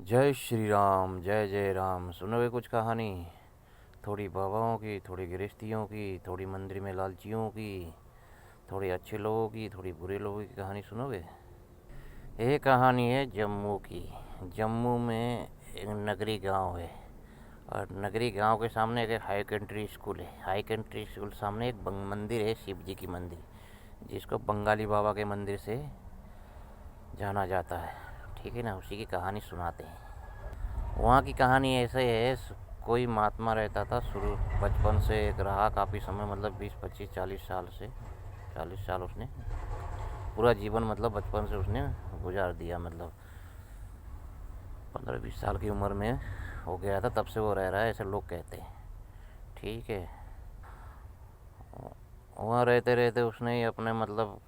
जय श्री राम, जय जय राम। सुनोगे कुछ कहानी? थोड़ी बाबाओं की, थोड़ी गृहस्थियों की, थोड़ी मंदिर में लालचियों की, थोड़ी अच्छे लोगों की, थोड़ी बुरे लोगों की कहानी सुनोगे? ये कहानी है जम्मू की। जम्मू में एक नगरी गांव है और नगरी गांव के सामने एक हाई कंट्री स्कूल है। हाई कंट्री स्कूल सामने एक मंदिर है, शिव जी की मंदिर, जिसको बंगाली बाबा के मंदिर से जाना जाता है। ठीक है ना, उसी की कहानी सुनाते हैं। वहाँ की कहानी ऐसे है, कोई महात्मा रहता था शुरू बचपन से एक रहा काफ़ी समय, मतलब 20 25 40 साल से 40 साल उसने पूरा जीवन मतलब बचपन से उसने गुजार दिया। मतलब 15 20 साल की उम्र में हो गया था, तब से वो रह रहा है, ऐसे लोग कहते हैं। ठीक है। वहाँ रहते रहते उसने ही अपने मतलब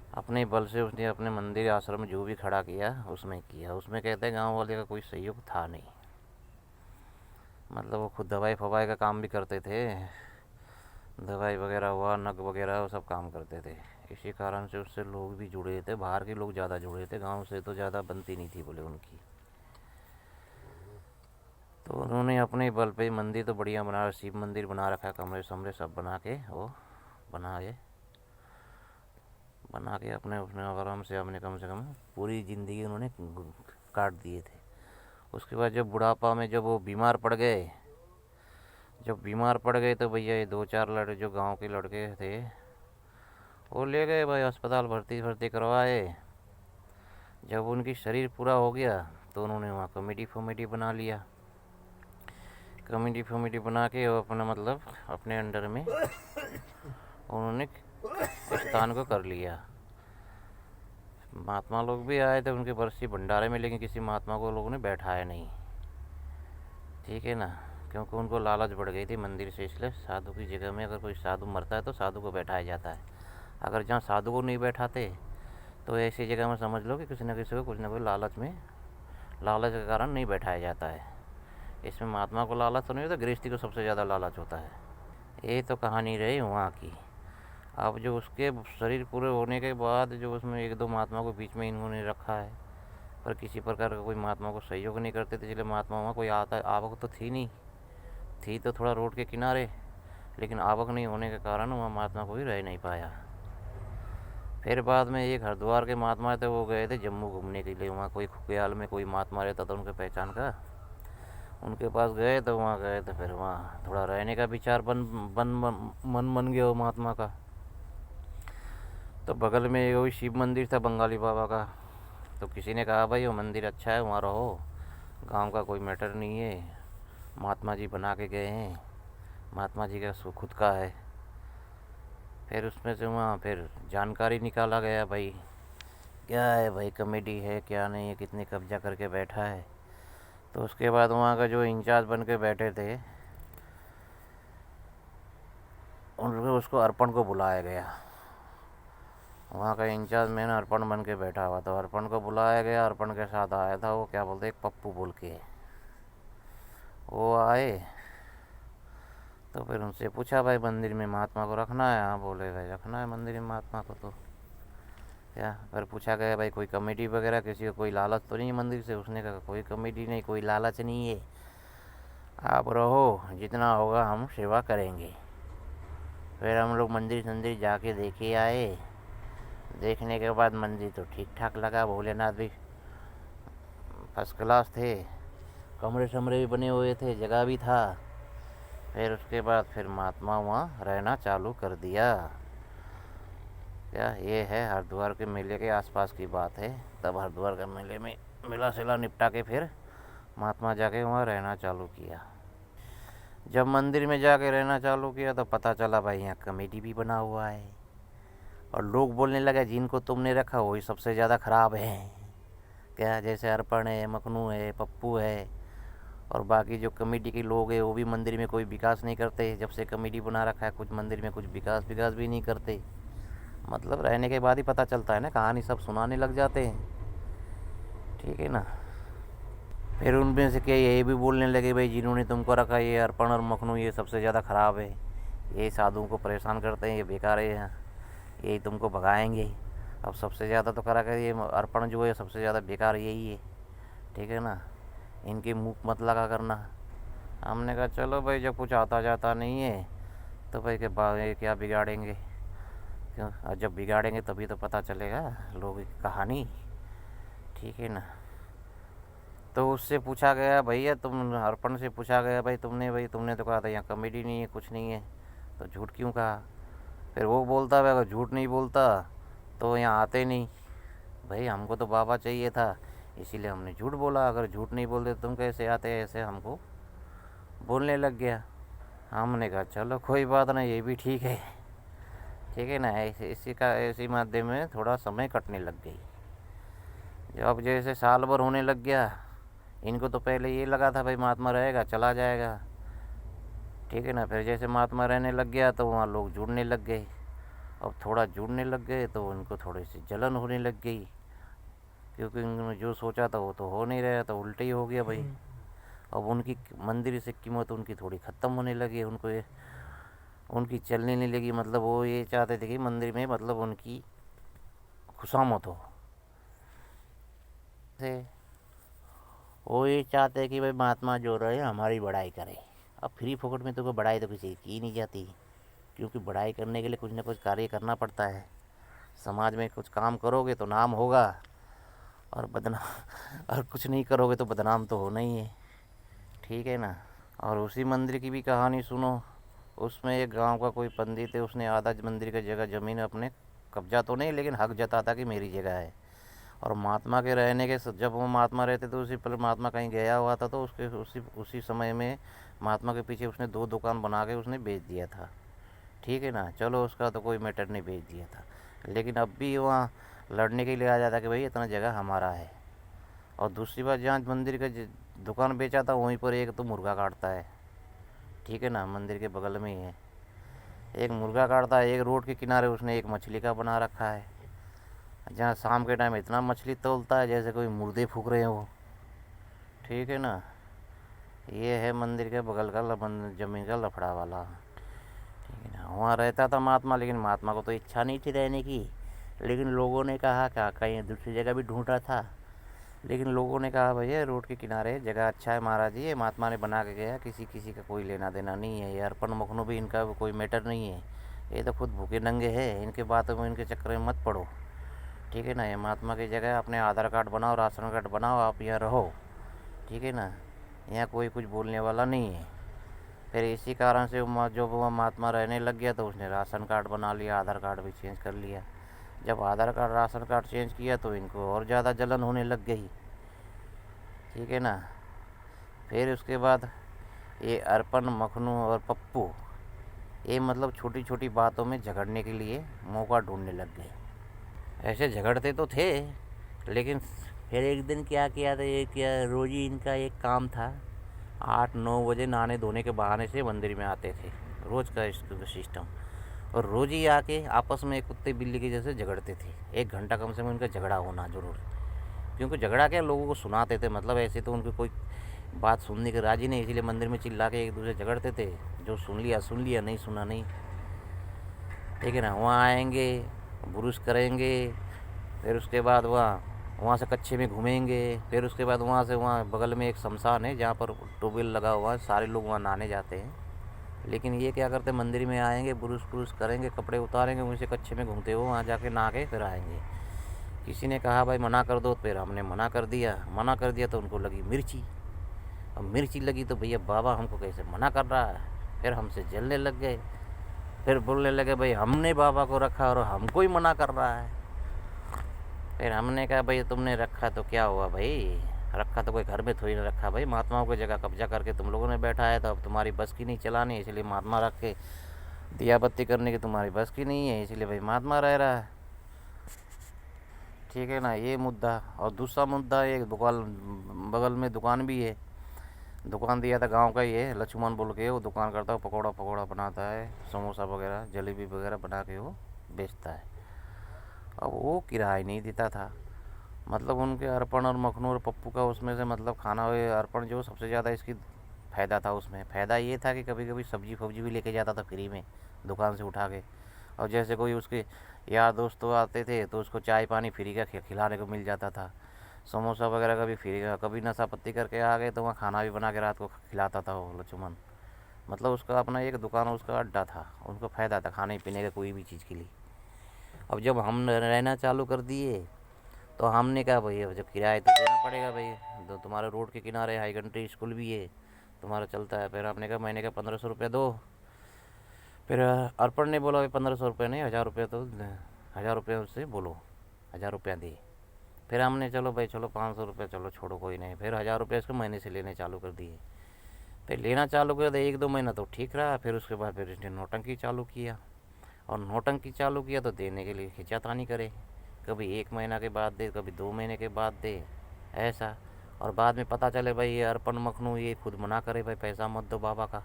अपने बल से उसने अपने मंदिर आश्रम जो भी खड़ा किया उसमें किया। उसमें कहते हैं गाँव वाले का कोई सहयोग था नहीं। मतलब वो खुद दवाई फवाई का काम भी करते थे, दवाई वगैरह हुआ, नग वगैरह वो सब काम करते थे। इसी कारण से उससे लोग भी जुड़े थे, बाहर के लोग ज़्यादा जुड़े थे, गांव से तो ज़्यादा बनती नहीं थी बोले उनकी। तो उन्होंने अपने बल पे मंदिर तो बढ़िया बना, शिव मंदिर बना रखा, कमरे समरे सब बना के वो बनाए बना के अपने उसने आराम से अपने कम से कम पूरी ज़िंदगी उन्होंने काट दिए थे। उसके बाद जब बुढ़ापा में जब वो बीमार पड़ गए तो भैया ये 2 4 लड़के जो गांव के लड़के थे वो ले गए भाई अस्पताल, भर्ती भर्ती करवाए। जब उनकी शरीर पूरा हो गया तो उन्होंने वहाँ कमेटी फमेटी बना लिया। कमेटी फमेटी बना के वो अपना मतलब अपने अंडर में उन्होंने स्थान को कर लिया। महात्मा लोग भी आए थे उनके बरसी भंडारे में, लेकिन किसी महात्मा को लोगों ने बैठाया नहीं। ठीक है ना, क्योंकि उनको लालच बढ़ गई थी मंदिर से। इसलिए साधु की जगह में अगर कोई साधु मरता है तो साधु को बैठाया जाता है। अगर जहाँ साधु को नहीं बैठाते तो ऐसी जगह में समझ लो कि किसी न किसी को कुछ ना कोई लालच के कारण नहीं बैठाया जाता है। इसमें महात्मा को लालच तो नहीं होता, गृहस्थी को सबसे ज़्यादा लालच होता है। ये तो कहानी रही वहाँ की। अब जो उसके शरीर पूरे होने के बाद जो उसमें एक दो महात्मा को बीच में इन्होंने रखा है, पर किसी प्रकार का कोई महात्मा को सहयोग नहीं करते थे, इसलिए महात्मा वहाँ कोई आता आवक तो थी नहीं। थी तो थोड़ा रोड के किनारे, लेकिन आवक नहीं होने के कारण वहाँ महात्मा कोई रह नहीं पाया। फिर बाद में एक हरिद्वार के महात्मा थे, वो गए थे जम्मू घूमने के लिए। वहाँ कोई खुकयाल में कोई महात्मा रहता था उनके पहचान का, उनके पास गए तो वहाँ गए तो फिर वहाँ थोड़ा रहने का विचार मन बन गया वो महात्मा का। तो बगल में वही शिव मंदिर था बंगाली बाबा का। तो किसी ने कहा भाई वो मंदिर अच्छा है, वहाँ रहो, गांव का कोई मैटर नहीं है, महात्मा जी बना के गए हैं, महात्मा जी का खुद का है। फिर उसमें से वहाँ फिर जानकारी निकाला गया भाई क्या है, भाई कमेटी है क्या नहीं है, कितने कब्जा करके बैठा है। तो उसके बाद वहाँ का जो इंचार्ज बन के बैठे थे उनको उसको अर्पण को बुलाया गया। वहाँ का इंचार्ज मैंने अर्पण बन के बैठा हुआ था, अर्पण को बुलाया गया। अर्पण के साथ आया था वो क्या बोलते एक पप्पू बोल के, वो आए। तो फिर उनसे पूछा भाई मंदिर में महात्मा को रखना है? हाँ बोले भाई रखना है मंदिर में महात्मा को। तो क्या फिर पूछा गया भाई कोई कमेटी वगैरह किसी को कोई लालच तो नहीं है मंदिर से? उसने कहा कोई कमेटी नहीं, कोई लालच नहीं है, आप रहो, जितना होगा हम सेवा करेंगे। फिर हम लोग मंदिर जाके देखे आए। देखने के बाद मंदिर तो ठीक ठाक लगा, भोलेनाथ भी फर्स्ट क्लास थे, कमरे शमरे भी बने हुए थे, जगह भी था। फिर उसके बाद फिर महात्मा वहाँ रहना चालू कर दिया। क्या ये है हरिद्वार के मेले के आसपास की बात है। तब हरिद्वार के मेले में मेला सेला निपटा के फिर महात्मा जाके वहाँ रहना चालू किया। जब मंदिर में जाके रहना चालू किया तो पता चला भाई यहाँ कमेटी भी बना हुआ है, और लोग बोलने लगे जिनको तुमने रखा वही सबसे ज़्यादा ख़राब है। क्या जैसे अर्पण है, मखनू है, पप्पू है, और बाकी जो कमेटी के लोग हैं वो भी मंदिर में कोई विकास नहीं करते। जब से कमेटी बना रखा है कुछ मंदिर में कुछ विकास भी नहीं करते। मतलब रहने के बाद ही पता चलता है ना, कहानी सब सुनाने लग जाते हैं। ठीक है ना। फिर उनमें से क्या ये भी बोलने लगे भाई जिन्होंने तुमको रखा ये अर्पण और मखनू ये सबसे ज़्यादा ख़राब है, ये साधुओं को परेशान करते हैं, ये बेकार है, यही तुमको भगाएंगे। अब सबसे ज़्यादा तो करा कर ये अर्पण जो है सबसे ज़्यादा बेकार यही है। ठीक है ना, इनकी मुँह मत लगा करना। हमने कहा चलो भाई, जब कुछ आता जाता नहीं है तो भाई के ये क्या बिगाड़ेंगे, क्यों, और जब बिगाड़ेंगे तभी तो पता चलेगा लोगों की कहानी, ठीक है ना। तो उससे पूछा गया, भैया तुम, अर्पण से पूछा गया, भाई तुमने तो कहा था यहाँ कॉमेडी नहीं है, कुछ नहीं है, तो झूठ क्यों कहा। फिर वो बोलता है, अगर झूठ नहीं बोलता तो यहाँ आते नहीं। भाई हमको तो बाबा चाहिए था, इसीलिए हमने झूठ बोला, अगर झूठ नहीं बोलते तुम कैसे आते, ऐसे हमको बोलने लग गया। हमने कहा चलो कोई बात नहीं, ये भी ठीक है, ठीक है ना। ऐसे इसी माध्यम में थोड़ा समय कटने लग गई। जब जैसे साल भर होने लग गया, इनको तो पहले ये लगा था भाई महात्मा रहेगा चला जाएगा, ठीक है ना। फिर जैसे महात्मा रहने लग गया तो वहाँ लोग जुड़ने लग गए। अब थोड़ा जुड़ने लग गए तो उनको थोड़ी सी जलन होने लग गई, क्योंकि उन्होंने जो सोचा था वो तो हो नहीं रहा, तो उल्टा ही हो गया भाई। अब उनकी मंदिर से कीमत उनकी थोड़ी ख़त्म होने लगी, उनको ये उनकी चलने नहीं लगी। मतलब वो ये चाहते थे कि मंदिर में मतलब उनकी खुशामद हो, से वो ये चाहते हैं कि भाई महात्मा जो रहे हमारी बड़ाई करे। अब फ्री फोकट में तो कोई बड़ाई तो किसी की नहीं जाती, क्योंकि बड़ाई करने के लिए कुछ ना कुछ कार्य करना पड़ता है। समाज में कुछ काम करोगे तो नाम होगा, और बदनाम और कुछ नहीं करोगे तो बदनाम तो होना ही है, ठीक है ना। और उसी मंदिर की भी कहानी सुनो। उसमें एक गांव का कोई पंडित है, उसने आधा मंदिर की जगह ज़मीन अपने कब्जा तो नहीं लेकिन हक जताता कि मेरी जगह है। और महात्मा के रहने के जब वो महात्मा रहते तो उसी पर महात्मा कहीं गया हुआ था, तो उसके उसी समय में महात्मा के पीछे उसने 2 दुकान बना के उसने बेच दिया था, ठीक है ना। चलो उसका तो कोई मैटर नहीं, बेच दिया था, लेकिन अब भी वहाँ लड़ने के लिए आ जाता कि भाई इतना जगह हमारा है। और दूसरी बात, जहाँ मंदिर का दुकान बेचा था वहीं पर एक तो मुर्गा काटता है, ठीक है ना, मंदिर के बगल में ही है। एक मुर्गा काटता है, एक रोड के किनारे उसने एक मछली का बना रखा है, जहाँ शाम के टाइम इतना मछली तोलता है जैसे कोई मुर्दे फूक रहे हो, ठीक है ना। ये है मंदिर के बगल का ज़मीन का लफड़ा वाला, ठीक है ना। वहाँ रहता था महात्मा, लेकिन महात्मा को तो इच्छा नहीं थी रहने की, लेकिन लोगों ने कहा क्या, कहीं दूसरी जगह भी ढूंढ रहा था, लेकिन लोगों ने कहा भैया रोड के किनारे जगह अच्छा है महाराज जी, ये महात्मा ने बना के गया, किसी किसी का कोई लेना देना नहीं है, ये अर्पण मखनू भी इनका कोई मैटर नहीं है, ये तो खुद भूखे नंगे है, इनके बातों में इनके चक्कर में मत पड़ो, ठीक है ना। ये महात्मा की जगह अपने आधार कार्ड बनाओ, राशन कार्ड बनाओ, आप यहाँ रहो, ठीक है ना, यहाँ कोई कुछ बोलने वाला नहीं है। फिर इसी कारण से जब वो महात्मा रहने लग गया तो उसने राशन कार्ड बना लिया, आधार कार्ड भी चेंज कर लिया। जब आधार कार्ड राशन कार्ड चेंज किया तो इनको और ज़्यादा जलन होने लग गई, ठीक है ना। फिर उसके बाद ये अर्पण मखनू और पप्पू ये मतलब छोटी छोटी बातों में झगड़ने के लिए मौका ढूंढने लग गए। ऐसे झगड़ते तो थे, लेकिन फिर एक दिन क्या किया था, ये क्या रोज़ ही इनका एक काम था, 8-9 बजे नहाने धोने के बहाने से मंदिर में आते थे, रोज़ का सिस्टम। और रोज़ ही आके आपस में कुत्ते बिल्ली के जैसे झगड़ते थे, 1 घंटा कम से कम इनका झगड़ा होना ज़रूर, क्योंकि झगड़ा क्या लोगों को सुनाते थे, मतलब ऐसे तो उनकी कोई बात सुनने के राजी नहीं, इसीलिए मंदिर में चिल्ला के एक दूसरे झगड़ते थे, जो सुन लिया, नहीं सुना नहीं, ठीक है ना। वहाँ आएंगे, बुरुश करेंगे, फिर उसके बाद वहाँ से कच्चे में घूमेंगे, फिर उसके बाद वहाँ बगल में एक शमशान है जहाँ पर ट्यूबवेल लगा हुआ है, सारे लोग वहाँ नहाने जाते हैं। लेकिन ये क्या करते, मंदिर में आएंगे, बुरुश करेंगे, कपड़े उतारेंगे, वहीं से कच्चे में घूमते हुए वहाँ जाके नहा के फिर आएंगे। किसी ने कहा भाई मना कर दो, फिर हमने मना कर दिया तो उनको लगी मिर्ची। अब मिर्ची लगी तो भैया बाबा हमको कैसे मना कर रहा है, फिर हमसे जलने लग गए, फिर बोलने लगे भाई हमने बाबा को रखा और हमको ही मना कर रहा है। फिर हमने कहा भाई तुमने रखा तो क्या हुआ भाई, रखा तो कोई घर में थोड़ी ना रखा भाई, महात्माओं की जगह कब्जा करके तुम लोगों ने बैठा है, तो अब तुम्हारी बस की नहीं चलानी, इसलिए महात्मा रख के दिया बत्ती करने की तुम्हारी बस की नहीं है, इसलिए भाई महात्मा रह रहा है, ठीक है ना। ये मुद्दा। और दूसरा मुद्दा, एक दुकान बगल में दुकान भी है, दुकान दिया था गांव का ही है, लक्ष्मण बोल के, वो दुकान करता है, पकौड़ा बनाता है, समोसा वगैरह जलेबी वगैरह बना के वो बेचता है। अब वो किराया नहीं देता था, मतलब उनके अर्पण और मखनू और पप्पू का उसमें से मतलब खाना, अर्पण जो सबसे ज़्यादा इसकी फ़ायदा था, उसमें फ़ायदा ये था कि कभी कभी सब्जी फब्जी भी लेके जाता था फ्री में दुकान से उठा के, और जैसे कोई उसके यार दोस्त तो आते थे तो उसको चाय पानी फ्री का खिलाने को मिल जाता था। समोसा वगैरह का भी फ्री, कभी नशा पत्ती करके आ गए तो वहाँ खाना भी बना के रात को खिलाता था वो लक्ष्मण। मतलब उसका अपना एक दुकान, उसका अड्डा था, उनको फ़ायदा था खाने पीने का कोई भी चीज़ के लिए। अब जब हम रहना चालू कर दिए तो हमने कहा भाई अब जब किराया तो देना पड़ेगा भाई, तो तुम्हारे रोड के किनारे हाई कंट्री स्कूल भी है, तुम्हारा चलता है। फिर आपने कहा, महीने का 1500 रुपये दो। फिर अर्पण ने बोला भाई 1500 रुपये नहीं, 1000 रुपये तो 1000 रुपये उससे बोलो, 1000 रुपया दे। फिर हमने चलो भाई चलो 500 रुपये चलो छोड़ो कोई नहीं। फिर 1000 रुपये इसको महीने से लेने चालू कर दिए। फिर लेना चालू कर दिया 1-2 महीना तो ठीक रहा। फिर उसके बाद फिर इसने नौटंकी चालू किया, और नौटंकी चालू किया तो देने के लिए खिंचातानी करे, कभी 1 महीना के बाद दे, कभी 2 महीने के बाद दे, ऐसा। और बाद में पता चले भाई ये अर्पण मखनू ये खुद मना करे भाई पैसा मत दो बाबा का,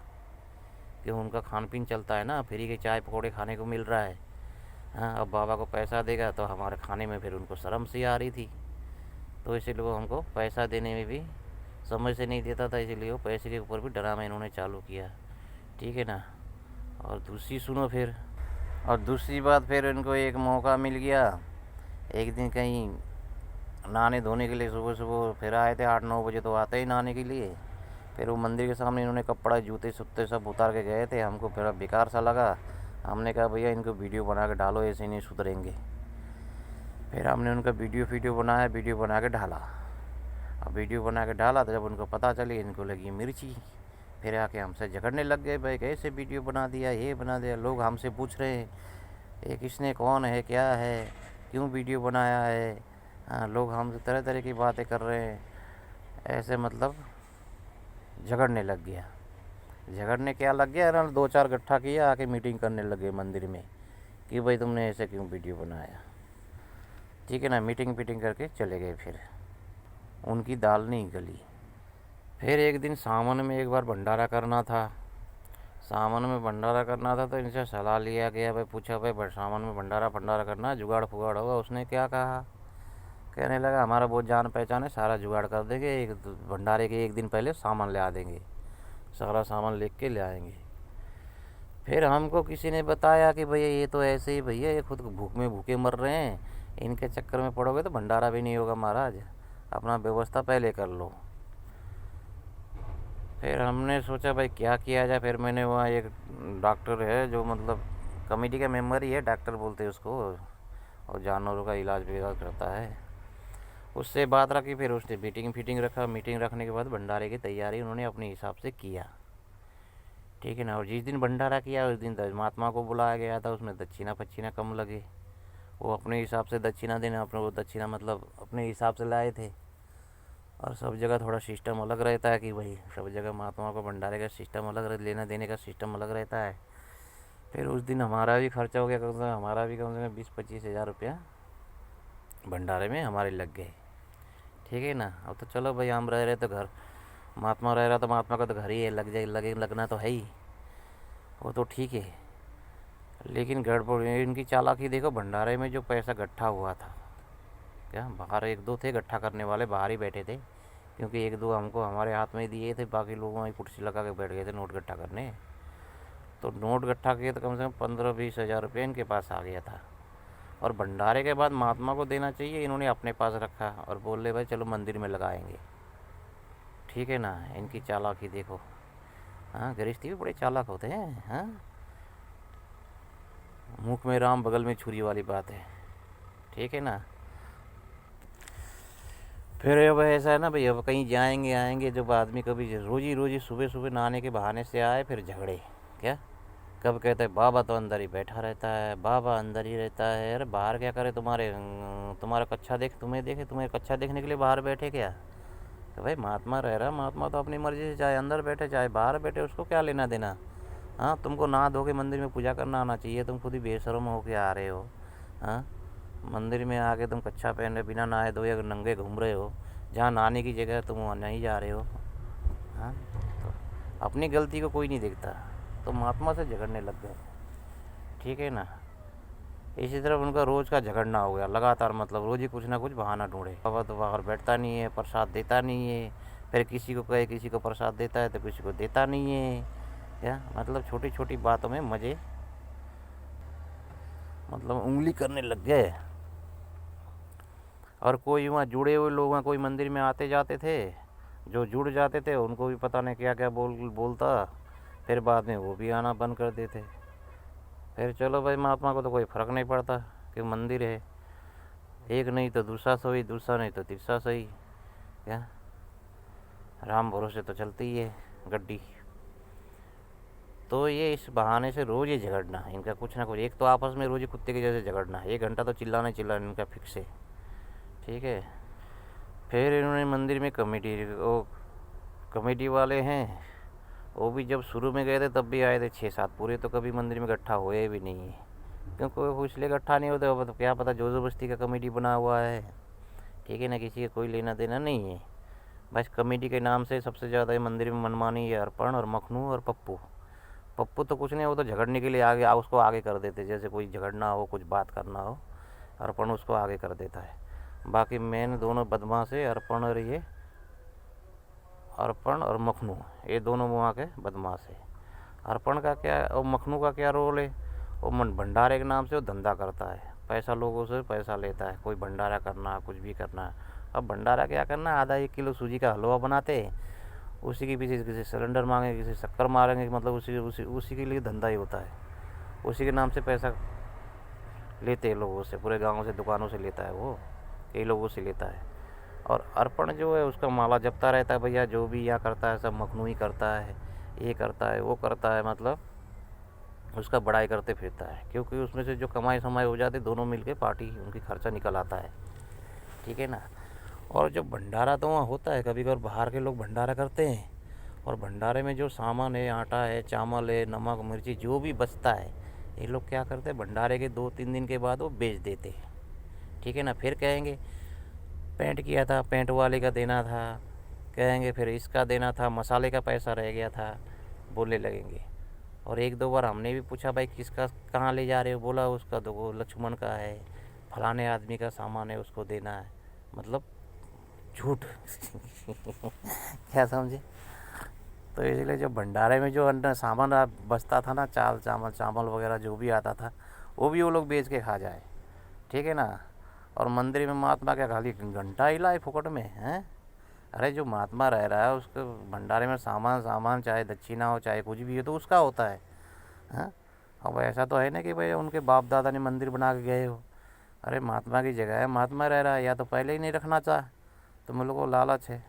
क्यों उनका खान पीन चलता है ना, फ्री के चाय पकौड़े खाने को मिल रहा है। हाँ, अब बाबा को पैसा देगा तो हमारे खाने में फिर उनको शर्म सी आ रही थी, तो इसीलिए वो हमको पैसा देने में भी समझ से नहीं देता था, इसीलिए वो पैसे के ऊपर भी ड्रामा इन्होंने चालू किया, ठीक है ना। और दूसरी सुनो फिर, और दूसरी बात, फिर इनको एक मौका मिल गया, एक दिन कहीं नहाने धोने के लिए सुबह सुबह फिर आए थे 8-9 बजे, तो आते ही नहाने के लिए। फिर वो मंदिर के सामने इन्होंने कपड़ा जूते सुत्ते सब उतार के गए थे, हमको फिर बेकार सा लगा। हमने कहा भैया इनको वीडियो बना के डालो, ऐसे नहीं सुधरेंगे। फिर हमने उनका वीडियो बनाया, वीडियो बना के डाला। अब वीडियो बना के डाला तो जब उनको पता चली, इनको लगी मिर्ची, फिर आके हमसे झगड़ने लग गए, भाई कैसे वीडियो बना दिया, ये बना दिया। लोग हमसे पूछ रहे हैं ये किसने, कौन है, क्या है, क्यों वीडियो बनाया है। हाँ, लोग हमसे तरह तरह की बातें कर रहे हैं, ऐसे मतलब झगड़ने लग गया। झगड़ने क्या लग गया ना, 2-4 इकट्ठा किया, आके मीटिंग करने लगे मंदिर में कि भाई तुमने ऐसे क्यों वीडियो बनाया, ठीक है ना। मीटिंग पीटिंग करके चले गए। फिर उनकी दाल नहीं गली। फिर एक दिन सावन में एक बार भंडारा करना था, सावन में भंडारा करना था, तो इनसे सलाह लिया गया, भाई पूछा भाई सावन में भंडारा करना, जुगाड़ फुगाड़ होगा। उसने क्या कहा, कहने लगा हमारा बहुत जान पहचान है, सारा जुगाड़ कर देंगे, एक भंडारे के एक दिन पहले सामान ले आ देंगे, सारा सामान लेके के ले आएंगे। फिर हमको किसी ने बताया कि भैया ये तो ऐसे ही, भैया ये खुद भूख में भूखे मर रहे हैं, इनके चक्कर में पड़ोगे तो भंडारा भी नहीं होगा महाराज, अपना व्यवस्था पहले कर लो। फिर हमने सोचा भाई क्या किया जाए। फिर मैंने वहाँ एक डॉक्टर है जो मतलब कमेटी का मेंबर ही है, डॉक्टर बोलते हैं उसको, और जानवरों का इलाज विलाज करता है, उससे बात रखी। फिर उसने मीटिंग रखा। मीटिंग रखने के बाद भंडारे की तैयारी उन्होंने अपने हिसाब से किया, ठीक है ना। और जिस दिन भंडारा किया उस दिन महात्मा को बुलाया गया था, उसमें दक्षिणा पक्षिणा कम लगे, वो अपने हिसाब से दक्षिणा देने, अपने वो दक्षिणा मतलब अपने हिसाब से लाए थे। और सब जगह थोड़ा सिस्टम अलग रहता है कि भाई सब जगह महात्मा को भंडारे का सिस्टम अलग रहता, लेना देने का सिस्टम अलग रहता है। फिर उस दिन हमारा भी खर्चा हो गया, कम से कम हमारा भी कम से कम 20-25 हज़ार रुपया भंडारे में हमारे लग गए, ठीक है ना। अब तो चलो भाई हम रह रहे तो घर, महात्मा रह रहा तो महात्मा का तो घर ही है, लग जाए लगे, लगना तो है ही, वो तो ठीक है। लेकिन गड़बड़ इनकी चालाकी देखो, भंडारे में जो पैसा इकट्ठा हुआ था, क्या बाहर 1-2 थे इकट्ठा करने वाले, बाहर ही बैठे थे, क्योंकि 1-2 हमको हमारे हाथ में दिए थे, बाकी लोग वहीं कुर्सी लगा के बैठ गए थे नोट इकट्ठा करने। तो नोट इकट्ठा किए तो कम से कम 15-20 हज़ार रुपये इनके पास आ गया था। और भंडारे के बाद महात्मा को देना चाहिए, इन्होंने अपने पास रखा और बोल रहे भाई चलो मंदिर में लगाएंगे, ठीक है ना। इनकी चालाकी देखो। हाँ, गृहस्थी भी बड़े चालाक होते हैं। हाँ, मुख में राम बगल में छुरी वाली बात है, ठीक है ना। फिर अब ऐसा है ना भाई, अब कहीं जाएंगे आएंगे, जब आदमी कभी रोजी सुबह सुबह नहाने के बहाने से आए, फिर झगड़े, क्या कब कहते हैं बाबा तो अंदर ही बैठा रहता है, बाबा अंदर ही रहता है, अरे बाहर क्या करे, तुम्हारा कच्छा देख, तुम्हें देखे, तुम्हें कच्छा देखने के लिए बाहर बैठे क्या। तो भाई महात्मा रह रहा, महात्मा तो अपनी मर्जी से चाहे अंदर बैठे चाहे बाहर बैठे, उसको क्या लेना देना। हाँ, तुमको नहा धो के मंदिर में पूजा करना आना चाहिए, तुम खुद ही बेशर्म होके आ रहे हो। हाँ, मंदिर में आके तुम कच्छा पहन रहे, बिना नहाए धोए नंगे घूम रहे हो, जहाँ नहाने की जगह तुम वहाँ नहीं जा रहे हो। हाँ, तो अपनी गलती को कोई नहीं देखता, तो महात्मा से झगड़ने लग गए, ठीक है ना। इसी तरह उनका रोज़ का झगड़ना हो गया लगातार, मतलब रोज़ ही कुछ ना कुछ बहाना ढूंढे। बाबा तो बाहर बैठता नहीं है, प्रसाद देता नहीं है, फिर किसी को कहे किसी को प्रसाद देता है तो किसी को देता नहीं है, क्या मतलब छोटी छोटी बातों में मज़े, मतलब उंगली करने लग गए। और कोई वहाँ जुड़े हुए लोग वहाँ कोई मंदिर में आते जाते थे, जो जुड़ जाते थे उनको भी पता नहीं क्या क्या बोलता, फिर बाद में वो भी आना बंद कर देते। फिर चलो भाई, महात्मा को तो कोई फ़र्क नहीं पड़ता कि मंदिर है, एक नहीं तो दूसरा सही, दूसरा नहीं तो तीसरा सही, क्या राम भरोसे तो चलती ही है गड्डी। तो ये इस बहाने से रोज़ ये झगड़ना इनका कुछ ना कुछ, एक तो आपस में रोज़ ही कुत्ते के जैसे झगड़ना, 1 घंटा तो चिल्लाना इनका फिक्स है, ठीक है। फिर इन्होंने मंदिर में कमेटी वाले हैं, वो भी जब शुरू में गए थे तब भी आए थे 6-7, पूरे तो कभी मंदिर में इकट्ठा हुए भी नहीं है, क्योंकि वो इसलिए इकट्ठा नहीं होते, तो क्या पता जोर ज़बरदस्ती का कमेटी बना हुआ है, ठीक है ना, किसी का कोई लेना देना नहीं है। बस कमेटी के नाम से सबसे ज़्यादा मंदिर में मनमानी है अर्पण और मखनू और पप्पू। पप्पू तो कुछ नहीं, वो तो झगड़ने के लिए आगे उसको आगे कर देते, जैसे कोई झगड़ना हो, कुछ बात करना हो, अर्पण उसको आगे कर देता है। बाकी मेन दोनों बदमाश है, अर्पण और मखनू, ये दोनों वहाँ के बदमाश है। अर्पण का क्या और मखनू का क्या रोल है, वो भंडारे के नाम से वो धंधा करता है, पैसा लोगों से पैसा लेता है, कोई भंडारा करना, कुछ भी करना। अब भंडारा क्या करना, आधा 1 किलो सूजी का हलवा बनाते, उसी के पीछे किसी सिलेंडर मांगे, किसी शक्कर मारेंगे, मतलब उसी के लिए धंधा ही होता है, उसी के नाम से पैसा लेते हैं लोगों से, पूरे गाँव से, दुकानों से लेता है, वो कई लोगों से लेता है। और अर्पण जो है उसका माला जपता रहता है, भैया जो भी यहाँ करता है सब मखनू ही करता है, ये करता है वो करता है, मतलब उसका बड़ाई करते फिरता है, क्योंकि उसमें से जो कमाई समाई हो जाती दोनों मिलके पार्टी उनकी खर्चा निकल आता है, ठीक है ना। और जो भंडारा तो वहाँ होता है, कभी कभार बाहर के लोग भंडारा करते हैं, और भंडारे में जो सामान है, आटा है, चावल है, नमक मिर्ची जो भी बचता है, ये लोग क्या करते हैं, भंडारे के 2-3 दिन के बाद वो बेच देते हैं, ठीक है ना। फिर कहेंगे पेंट किया था, पेंट वाले का देना था, कहेंगे फिर इसका देना था, मसाले का पैसा रह गया था, बोलने लगेंगे। और 1-2 बार हमने भी पूछा, भाई किसका कहाँ ले जा रहे हो, बोला उसका तो लक्ष्मण का है, फलाने आदमी का सामान है उसको देना है, मतलब झूठ क्या समझे। तो इसलिए जो भंडारे में जो अन्न सामान बचता था ना, चावल वगैरह जो भी आता था, वो भी वो लोग बेच के खा जाए, ठीक है ना। और मंदिर में महात्मा क्या खाली घंटा ही लाए फुकट में हैं। अरे जो महात्मा रह रहा है उसके भंडारे में सामान चाहे दक्षिणा हो चाहे कुछ भी हो तो उसका होता है, हाँ। अब ऐसा तो है ना कि भाई उनके बाप दादा ने मंदिर बना के गए हो, अरे महात्मा की जगह है, महात्मा रह रहा है, या तो पहले ही नहीं रखना चाह, तो हम लोग को लालच है,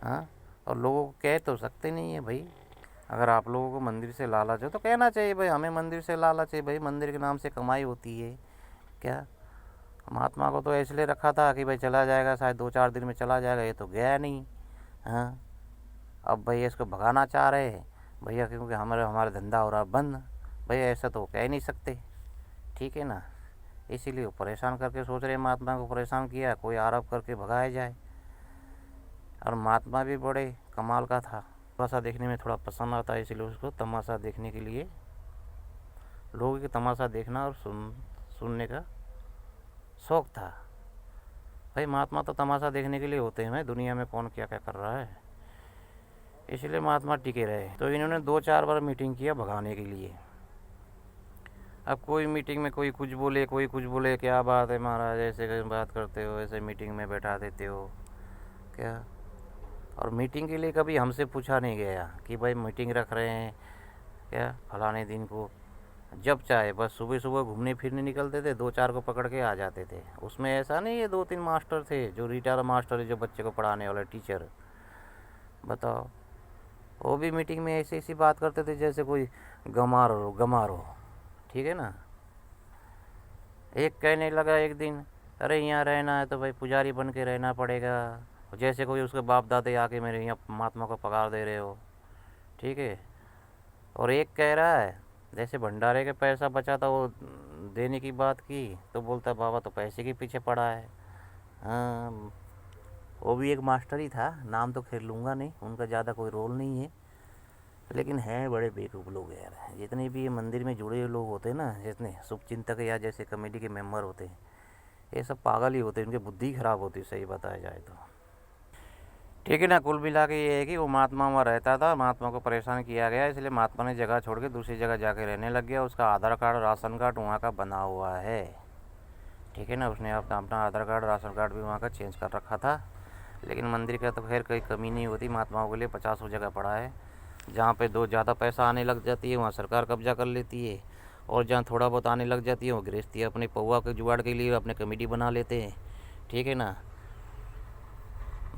हाँ। और लोगों को कह तो सकते नहीं है भाई, अगर आप लोगों को मंदिर से लालच है तो कहना चाहिए भाई हमें मंदिर से लालच है, भाई मंदिर के नाम से कमाई होती है क्या। महात्मा को तो इसलिए रखा था कि भाई चला जाएगा, शायद 2-4 दिन में चला जाएगा, ये तो गया नहीं, हाँ। अब भैया इसको भगाना चाह रहे हैं भैया, क्योंकि हमारा धंधा हो रहा बंद, भैया ऐसा तो कह नहीं सकते, ठीक है ना। इसीलिए वो परेशान करके सोच रहे, महात्मा को परेशान किया, कोई आरोप करके भगाया जाए। और महात्मा भी बड़े कमाल का था, तमाशा देखने में थोड़ा पसंद आता है, इसलिए उसको तमाशा देखने के लिए, लोगों के तमाशा देखना और सुनने का शौक़ था। भाई महात्मा तो तमाशा देखने के लिए होते हैं, दुनिया में कौन क्या क्या कर रहा है, इसलिए महात्मा टिके रहे। तो इन्होंने 2-4 बार मीटिंग किया भगाने के लिए। अब कोई मीटिंग में कोई कुछ बोले, क्या बात है महाराज, ऐसे बात करते हो, ऐसे मीटिंग में बैठा देते हो क्या। और मीटिंग के लिए कभी हमसे पूछा नहीं गया कि भाई मीटिंग रख रहे हैं क्या फलाने दिन को, जब चाहे बस सुबह सुबह घूमने फिरने निकलते थे, 2-4 को पकड़ के आ जाते थे। उसमें ऐसा नहीं है 2-3 मास्टर थे जो रिटायर मास्टर है, जो बच्चे को पढ़ाने वाले टीचर, बताओ, वो भी मीटिंग में ऐसी बात करते थे जैसे कोई गमार हो, ठीक है ना। एक कहने लगा एक दिन, अरे यहाँ रहना है तो भाई पुजारी बन के रहना पड़ेगा, जैसे कोई उसके बाप दादे आके मेरे यहाँ महात्मा को पगार दे रहे हो, ठीक है। और एक कह रहा है जैसे भंडारे के पैसा बचा था वो देने की बात की, तो बोलता बाबा तो पैसे के पीछे पड़ा है, हाँ। वो भी एक मास्टर ही था, नाम तो खैर लूँगा नहीं, उनका ज़्यादा कोई रोल नहीं है, लेकिन हैं बड़े बेवकूफ़ लोग यार। जितने भी ये मंदिर में जुड़े हुए लोग होते हैं ना, जितने शुभचिंतक या जैसे कमेटी के मेंबर होते हैं, ये सब पागल ही होते हैं, उनकी बुद्धि ख़राब होती है, सही बताया जाए तो, ठीक है ना। कुल मिला के ये है कि वो महात्मा वहाँ रहता था, महात्मा को परेशान किया गया, इसलिए महात्मा ने जगह छोड़ के दूसरी जगह जाके रहने लग गया। उसका आधार कार्ड राशन कार्ड वहाँ का बना हुआ है, ठीक है ना। उसने अपना अपना आधार कार्ड राशन कार्ड भी वहाँ का चेंज कर रखा था। लेकिन मंदिर का तो खैर कोई कमी नहीं होती, महात्माओं के लिए 50 जगह पड़ा है। जहाँ पे दो ज़्यादा पैसा आने लग जाती है वहाँ सरकार कब्जा कर लेती है, और जहाँ थोड़ा बहुत आने लग जाती है वो गृहस्थी अपने पौवा के जुगाड़ के लिए अपने कमेटी बना लेते हैं। ठीक है ना।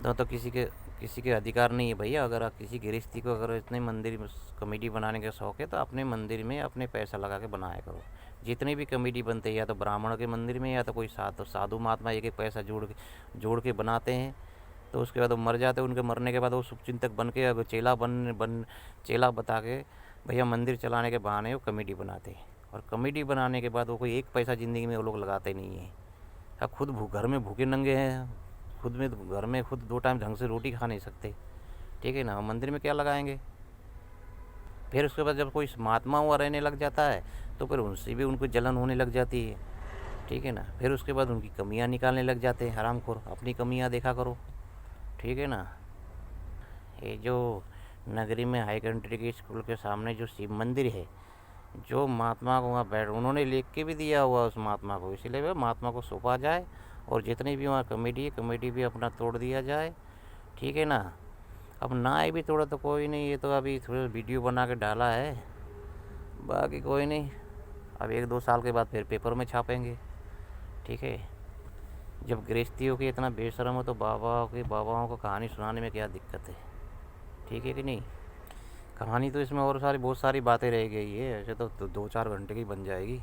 तो किसी के अधिकार नहीं है भैया। अगर आप किसी गृहस्थी को अगर इतने मंदिर में कमेटी बनाने का शौक है तो अपने मंदिर में अपने पैसा लगा के बनाया करो। जितनी भी कमेटी बनते हैं या तो ब्राह्मण के मंदिर में या तो कोई साधु महात्मा एक एक पैसा जोड़ के बनाते हैं। तो उसके बाद वो मर जाते हैं, उनके मरने के बाद वो शुभचिंतक बन के अगर चेला बता के भैया मंदिर चलाने के बहाने वो कमेटी बनाते हैं। और कमेटी बनाने के बाद वो कोई एक पैसा ज़िंदगी में वो लोग लगाते नहीं हैं। अब खुद घर में भूखे नंगे हैं, घर में खुद 2 टाइम ढंग से रोटी खा नहीं सकते। ठीक है ना। मंदिर में क्या लगाएंगे। फिर उसके बाद जब कोई महात्मा हुआ रहने लग जाता है तो फिर उनसे भी उनको जलन होने लग जाती है। ठीक है ना। फिर उसके बाद उनकी कमियां निकालने लग जाते हैं। हरामखोर, अपनी कमियां देखा करो। ठीक है ना। ये जो नगरी में हाई कंट्री के स्कूल के सामने जो शिव मंदिर है, जो महात्मा को वहाँ बैठ उन्होंने लिख के भी दिया हुआ उस महात्मा को, इसीलिए वह महात्मा को सौंपा जाए। और जितनी भी वहाँ कमेटी है, कमेटी भी अपना तोड़ दिया जाए। ठीक है ना। अब ना ही भी तोड़ा तो कोई नहीं, ये तो अभी थोड़ा वीडियो बना के डाला है, बाकी कोई नहीं। अब 1-2 साल के बाद फिर पेपर में छापेंगे। ठीक है। जब गृहस्थियों के इतना बेशर्म हो तो बाबाओं को कहानी सुनाने में क्या दिक्कत है। ठीक है कि नहीं। कहानी तो इसमें और बहुत सारी बातें रह गई है, ऐसे तो 2-4 घंटे की बन जाएगी,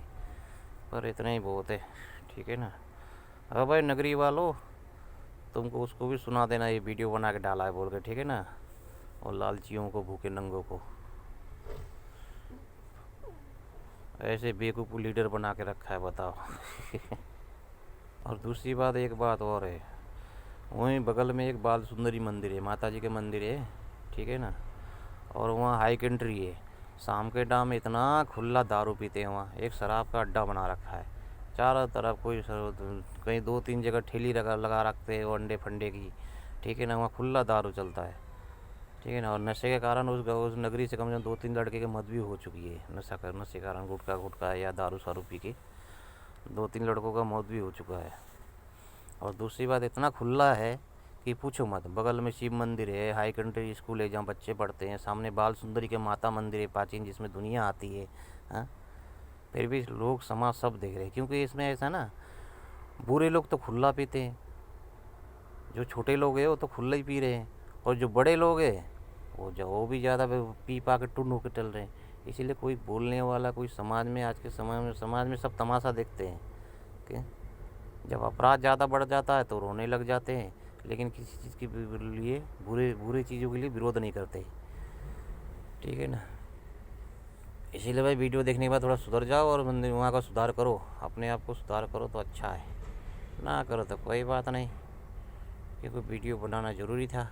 पर इतना ही बहुत है। ठीक है ना। अब भाई नगरी वालों, तुमको उसको भी सुना देना ये वीडियो बना के डाला है बोल के। ठीक है ना। और लालचियों को, भूखे नंगों को ऐसे बेवकूफ़ लीडर बना के रखा है, बताओ। और दूसरी बात, एक बात और है, वहीं बगल में एक बाल सुंदरी मंदिर है, माता जी के मंदिर है। ठीक है ना। और वहाँ हाई कंट्री है। शाम के टाइम इतना खुला दारू पीते हैं वहाँ, एक शराब का अड्डा बना रखा है चारों तरफ। कहीं 2-3 जगह ठेली लगा रखते हैं अंडे फंडे की। ठीक है ना। वहाँ खुला दारू चलता है। ठीक है ना। और नशे के कारण उस नगरी से कम से कम 2-3 लड़के की मौत भी हो चुकी है। नशे के कारण गुटखा या दारू सारू पी के 2-3 लड़कों का मौत भी हो चुका है। और दूसरी बात, इतना खुला है कि पूछो मत। बगल में शिव मंदिर है, हाई कंट्री स्कूल है जहाँ बच्चे पढ़ते हैं, सामने बाल सुंदरी के माता मंदिर है प्राचीन, जिसमें दुनिया आती है। हाँ। फिर भी लोग समाज सब देख रहे हैं, क्योंकि इसमें ऐसा ना, बुरे लोग तो खुला पीते हैं, जो छोटे लोग हैं वो तो खुला ही पी रहे हैं, और जो बड़े लोग हैं वो भी ज़्यादा पी पा के टुंड होकर चल रहे हैं। इसीलिए कोई बोलने वाला, कोई समाज में, आज के समय में समाज में सब तमाशा देखते हैं कि जब अपराध ज़्यादा बढ़ जाता है तो रोने लग जाते हैं, लेकिन किसी चीज़ के लिए, बुरे चीज़ों के लिए विरोध नहीं करते। ठीक है ना। इसीलिए भाई वीडियो देखने के बाद थोड़ा सुधर जाओ और मंदिर वहाँ का सुधार करो, अपने आप को सुधार करो तो अच्छा है, ना करो तो कोई बात नहीं। क्योंकि वीडियो बनाना ज़रूरी था।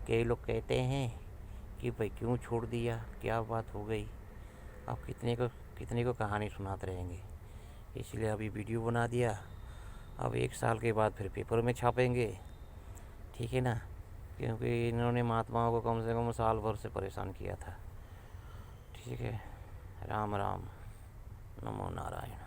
कई लोग कहते हैं कि भाई क्यों छोड़ दिया, क्या बात हो गई। अब कितने को कहानी सुनाते रहेंगे। इसलिए अभी वीडियो बना दिया। अब 1 साल के बाद फिर पेपर में छापेंगे। ठीक है ना। क्योंकि इन्होंने महात्माओं को कम से कम साल भर से परेशान किया था। ठीक है। राम राम, नमो नारायण।